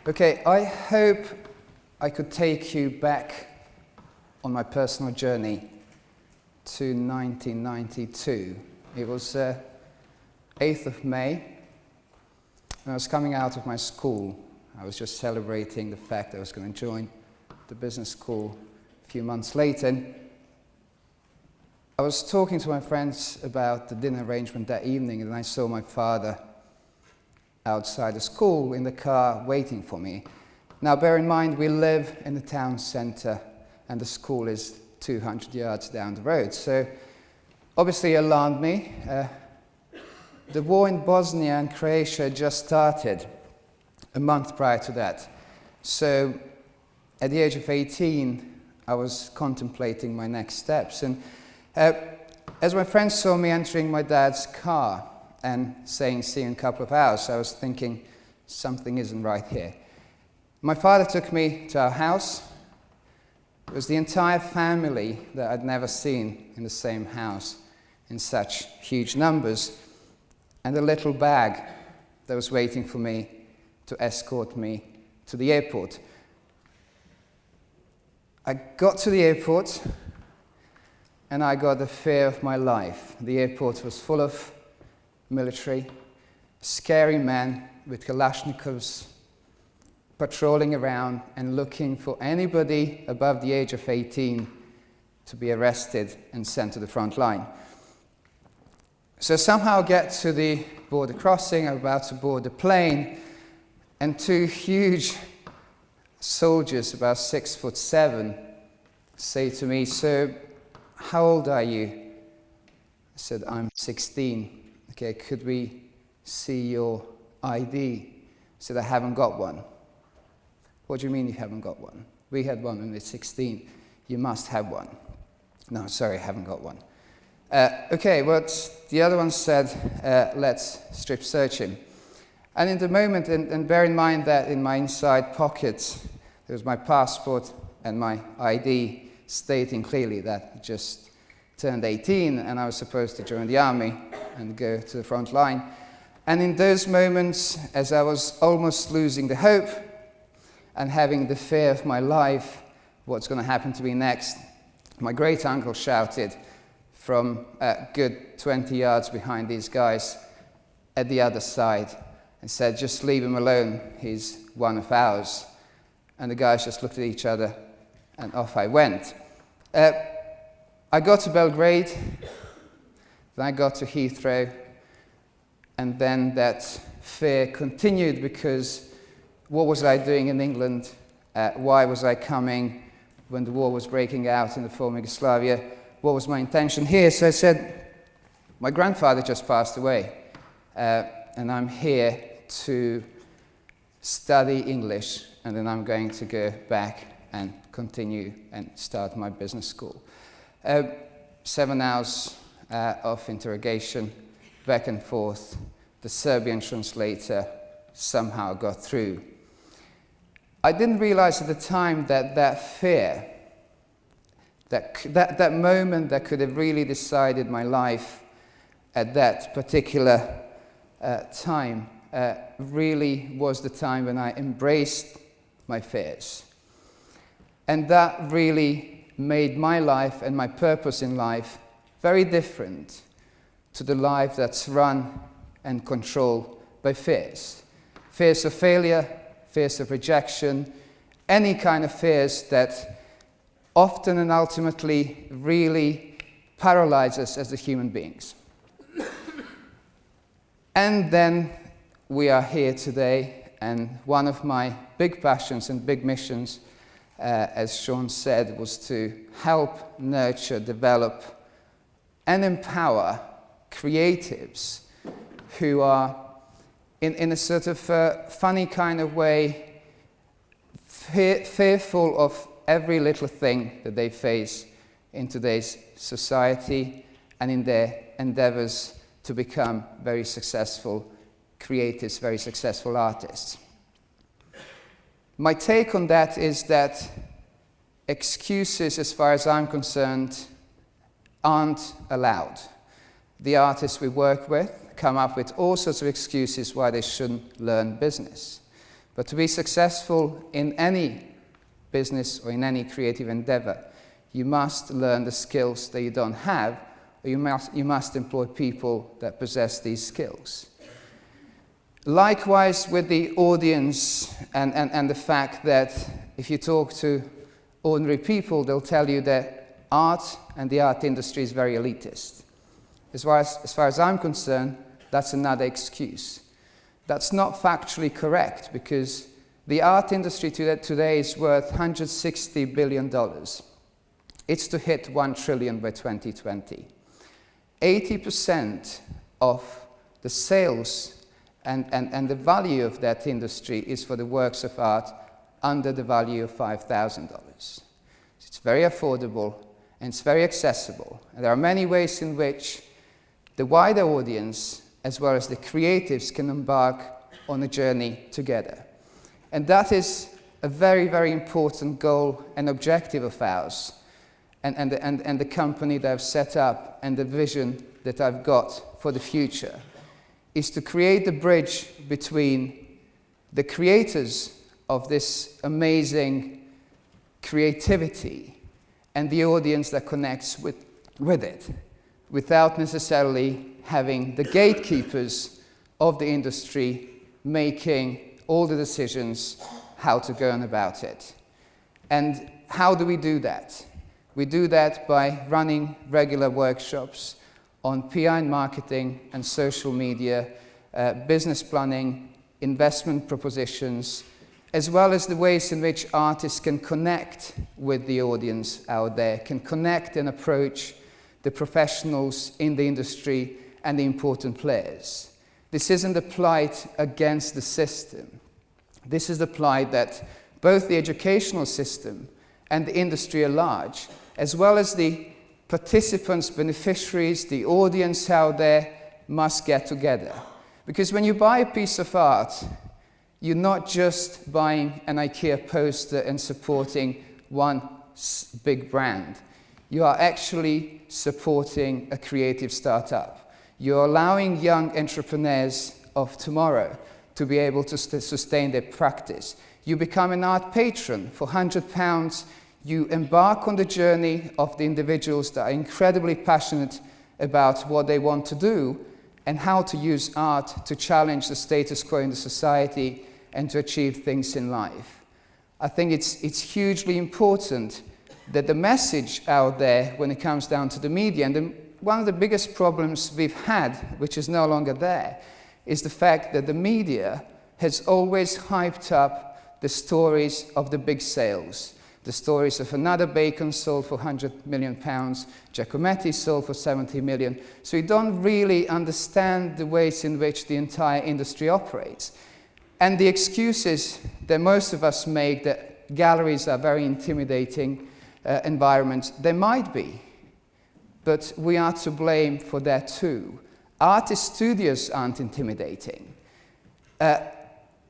Okay, I hope I could take you back on my personal journey to 1992. It was 8th of May, and I was coming out of my school. I was just celebrating the fact that I was going to join the business school a few months later. And I was talking to my friends about the dinner arrangement that evening, and I saw my father outside the school in the car waiting for me. Now bear in mind, we live in the town centre and the school is 200 yards down the road. So obviously it alarmed me. The war in Bosnia and Croatia had just started a month prior to that. So at the age of 18, I was contemplating my next steps. And as my friends saw me entering my dad's car and saying, see you in a couple of hours, I was thinking, something isn't right here. My father took me to our house. It was the entire family that I'd never seen in the same house in such huge numbers, and a little bag that was waiting for me to escort me to the airport. I got to the airport, and I got the fear of my life. The airport was full of military, scary men with Kalashnikovs patrolling around and looking for anybody above the age of 18 to be arrested and sent to the front line. So somehow I get to the border crossing, I'm about to board the plane, and two huge soldiers, about 6'7", say to me, "Sir, how old are you?" I said, "I'm 16. Okay, could we see your ID?" I said, "I haven't got one." "What do you mean you haven't got one? We had one when we were 16. You must have one." "No, sorry, I haven't got one." Okay, well, the other one said, let's strip search him. And in the moment, and bear in mind that in my inside pockets, there was my passport and my ID stating clearly that I just turned 18 and I was supposed to join the army and go to the front line. And in those moments, as I was almost losing the hope and having the fear of my life, what's going to happen to me next, my great uncle shouted from a good 20 yards behind these guys at the other side and said, "Just leave him alone, he's one of ours." And the guys just looked at each other and off I went. I got to Belgrade, then I got to Heathrow, and then that fear continued because what was I doing in England? Why was I coming when the war was breaking out in the former Yugoslavia? What was my intention here? So I said, my grandfather just passed away, and I'm here to study English, and then I'm going to go back and continue and start my business school. 7 hours of interrogation, back and forth. The Serbian translator somehow got through. I didn't realize at the time that that fear, that moment that could have really decided my life at that particular time really was the time when I embraced my fears. And that really made my life and my purpose in life very different to the life that's run and controlled by fears. Fears of failure, fears of rejection, any kind of fears that often and ultimately really paralyze us as human beings. And then we are here today, and one of my big passions and big missions, as Sean said, was to help, nurture, develop, and empower creatives who are, in a sort of funny kind of way, fearful of every little thing that they face in today's society and in their endeavors to become very successful creatives, very successful artists. My take on that is that excuses, as far as I'm concerned, aren't allowed. The artists we work with come up with all sorts of excuses why they shouldn't learn business. But to be successful in any business or in any creative endeavor, you must learn the skills that you don't have, or you must employ people that possess these skills. Likewise with the audience and the fact that if you talk to ordinary people, they'll tell you that art and the art industry is very elitist. As far as I'm concerned, that's another excuse. That's not factually correct, because the art industry today is worth $160 billion. It's to hit 1 trillion by 2020. 80% of the sales and the value of that industry is for the works of art under the value of $5,000. It's very affordable and it's very accessible. And there are many ways in which the wider audience, as well as the creatives, can embark on a journey together. And that is a very, very important goal and objective of ours, and the company that I've set up and the vision that I've got for the future, is to create the bridge between the creators of this amazing creativity and the audience that connects with it, without necessarily having the gatekeepers of the industry making all the decisions how to go on about it. And how do we do that? We do that by running regular workshops on PR and marketing and social media, business planning, investment propositions, as well as the ways in which artists can connect with the audience out there, can connect and approach the professionals in the industry and the important players. This isn't a plight against the system. This is the plight that both the educational system and the industry at large, as well as the participants, beneficiaries, the audience out there, must get together. Because when you buy a piece of art, you're not just buying an IKEA poster and supporting one big brand. You are actually supporting a creative startup. You're allowing young entrepreneurs of tomorrow to be able to sustain their practice. You become an art patron. For £100, you embark on the journey of the individuals that are incredibly passionate about what they want to do and how to use art to challenge the status quo in the society and to achieve things in life. I think it's hugely important that the message out there, when it comes down to the media, and one of the biggest problems we've had, which is no longer there, is the fact that the media has always hyped up the stories of the big sales. The stories of another bacon sold for £100 million, Giacometti sold for 70 million. So we don't really understand the ways in which the entire industry operates. And the excuses that most of us make that galleries are very intimidating environments, they might be. But we are to blame for that too. Artist studios aren't intimidating.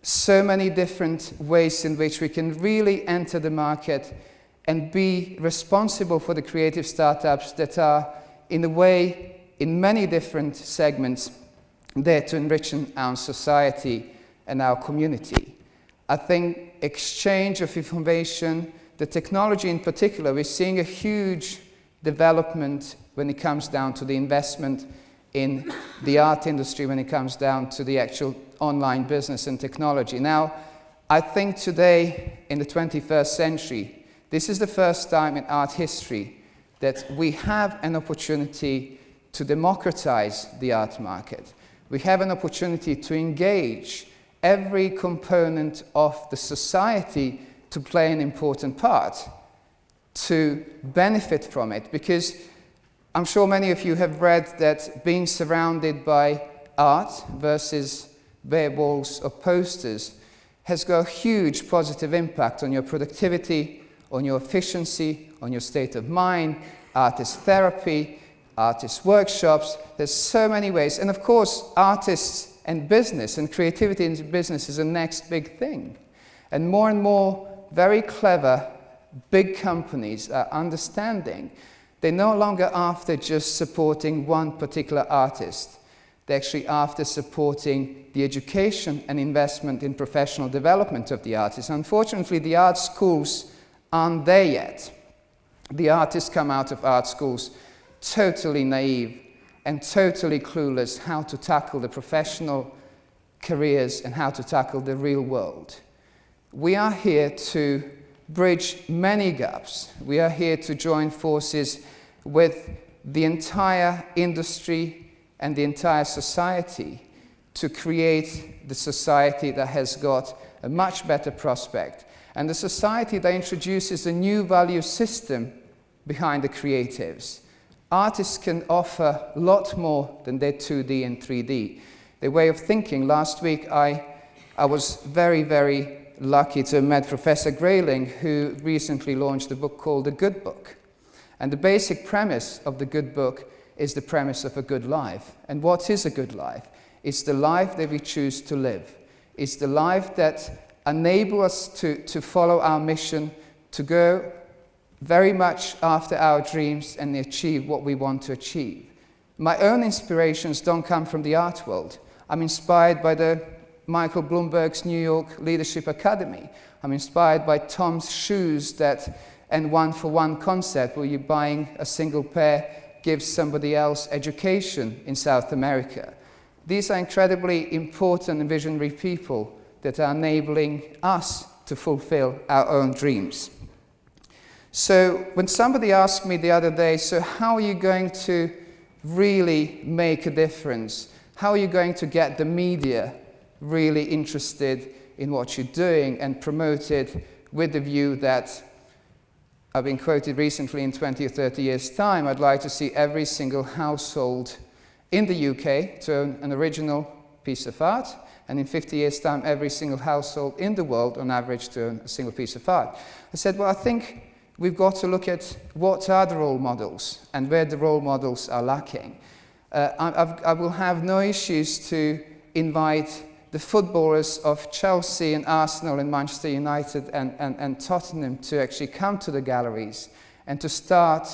So many different ways in which we can really enter the market and be responsible for the creative startups that are, in a way, in many different segments, there to enrich our society and our community. I think exchange of information, the technology in particular, we're seeing a huge development when it comes down to the investment in the art industry, when it comes down to the actual online business and technology. Now, I think today, in the 21st century, this is the first time in art history that we have an opportunity to democratize the art market. We have an opportunity to engage every component of the society to play an important part, to benefit from it, because I'm sure many of you have read that being surrounded by art versus bare walls or posters has got a huge positive impact on your productivity, on your efficiency, on your state of mind, artist therapy, artist workshops. There's so many ways. And of course, artists and business and creativity in business is the next big thing. And more very clever big companies are understanding they're no longer after just supporting one particular artist. They're actually after supporting the education and investment in professional development of the artists. Unfortunately, the art schools aren't there yet. The artists come out of art schools totally naive and totally clueless how to tackle the professional careers and how to tackle the real world. We are here to bridge many gaps. We are here to join forces with the entire industry and the entire society to create the society that has got a much better prospect, and the society that introduces a new value system behind the creatives. Artists can offer a lot more than their 2D and 3D. Their way of thinking. Last week I was very, very lucky to have met Professor Grayling, who recently launched a book called The Good Book. And the basic premise of The Good Book is the premise of a good life. And what is a good life? It's the life that we choose to live. It's the life that enables us to follow our mission, to go very much after our dreams and achieve what we want to achieve. My own inspirations don't come from the art world. I'm inspired by the Michael Bloomberg's New York Leadership Academy. I'm inspired by Tom's shoes and one-for-one concept, where you're buying a single pair gives somebody else education in South America. These are incredibly important and visionary people that are enabling us to fulfill our own dreams. So when somebody asked me the other day, so how are you going to really make a difference? How are you going to get the media really interested in what you're doing and promote it with the view that, I've been quoted recently, in 20 or 30 years' time, I'd like to see every single household in the UK to own an original piece of art, and in 50 years' time, every single household in the world, on average, to own a single piece of art. I said, well, I think we've got to look at what are the role models and where the role models are lacking. I will have no issues to invite the footballers of Chelsea and Arsenal and Manchester United and Tottenham to actually come to the galleries and to start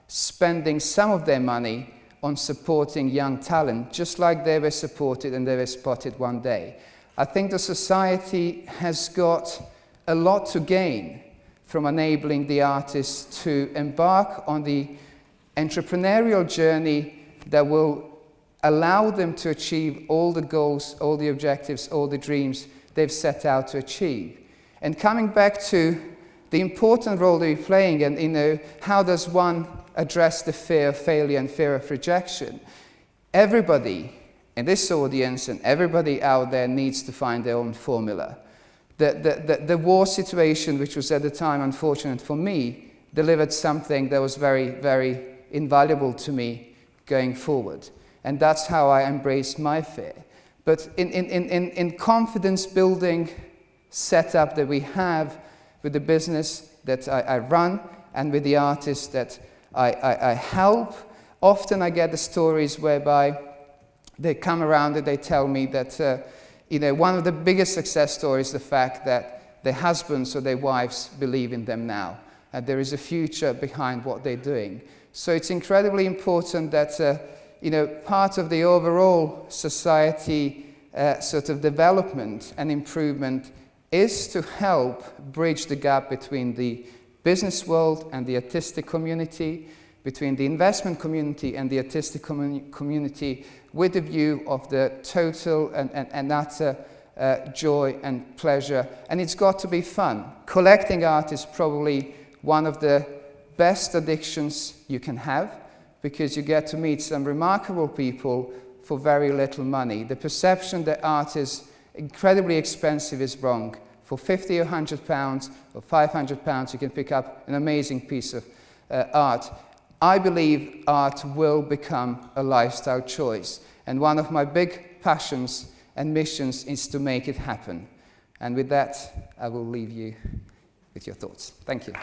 spending some of their money on supporting young talent, just like they were supported and they were spotted one day. I think the society has got a lot to gain from enabling the artists to embark on the entrepreneurial journey that will allow them to achieve all the goals, all the objectives, all the dreams they've set out to achieve. And coming back to the important role they're playing, and how does one address the fear of failure and fear of rejection? Everybody in this audience and everybody out there needs to find their own formula. The war situation, which was at the time unfortunate for me, delivered something that was very, very invaluable to me going forward. And that's how I embraced my fear. But in confidence building setup that we have with the business that I run and with the artists that I help, often I get the stories whereby they come around and they tell me that one of the biggest success stories is the fact that their husbands or their wives believe in them now. And there is a future behind what they're doing. So it's incredibly important that part of the overall society sort of development and improvement is to help bridge the gap between the business world and the artistic community, between the investment community and the artistic community, with the view of the total and utter joy and pleasure. And it's got to be fun. Collecting art is probably one of the best addictions you can have, because you get to meet some remarkable people for very little money. The perception that art is incredibly expensive is wrong. For 50 or 100 pounds or 500 pounds, you can pick up an amazing piece of art. I believe art will become a lifestyle choice. And one of my big passions and missions is to make it happen. And with that, I will leave you with your thoughts. Thank you.